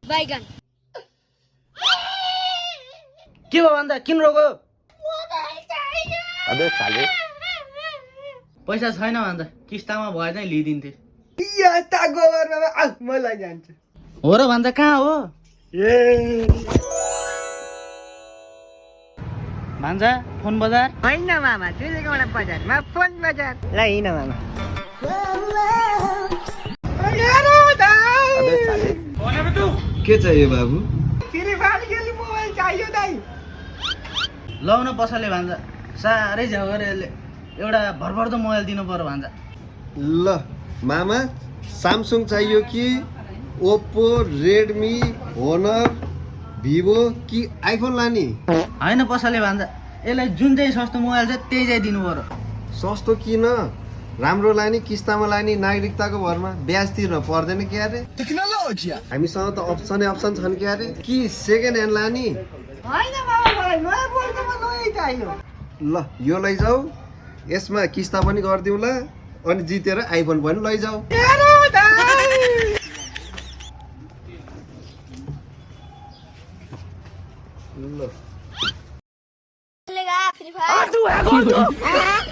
बैगन के भयो भन्दा किन रोको अबे साले पैसा छैन भन्दा किस्तामा भए चाहिँ लिइदिन्थे यता गोबरमा म लैजान्छु हो र भन्दा कहाँ हो ए भान्जा फोन बजार होइन मामा तिमीकोबाट बजारमा फोन बजार ल हिँड मामा अबे साले के चाहियो बाबु फ्री फायर खेल्ने मोबाइल चाहियो दाइ लौ न पसले भान्जा साह्रै झ्याउ गरे यसले एउटा भरपर्दो मोबाइल दिनु पर्यो भान्जा ल मामा सामसुङ चाहियो कि ओप्पो रेडमी होनर भिभो कि आइफोन लाने होइन पसले भान्जा यसलाई जुन चाहिँ सस्तो मोबाइल छ त्यही चाहिँ दिनु पर्यो सस्तो किन राम्रो लाने किस्तामा लाने नागरिकताको भरमा ब्याज तिर्न पर्दैन के अरे हामीसँग त अप्सन छन् के अरे कि सेकेन्ड ह्यान्ड लाने होइन मामा मलाई नयाँ फोनमा नयाँ चाहियो ल यो लैजाऊ यसमा किस्ता पनि गरिदिउँला अनि जितेर आइफोन पनि लैजाऊ ल फ्री फायर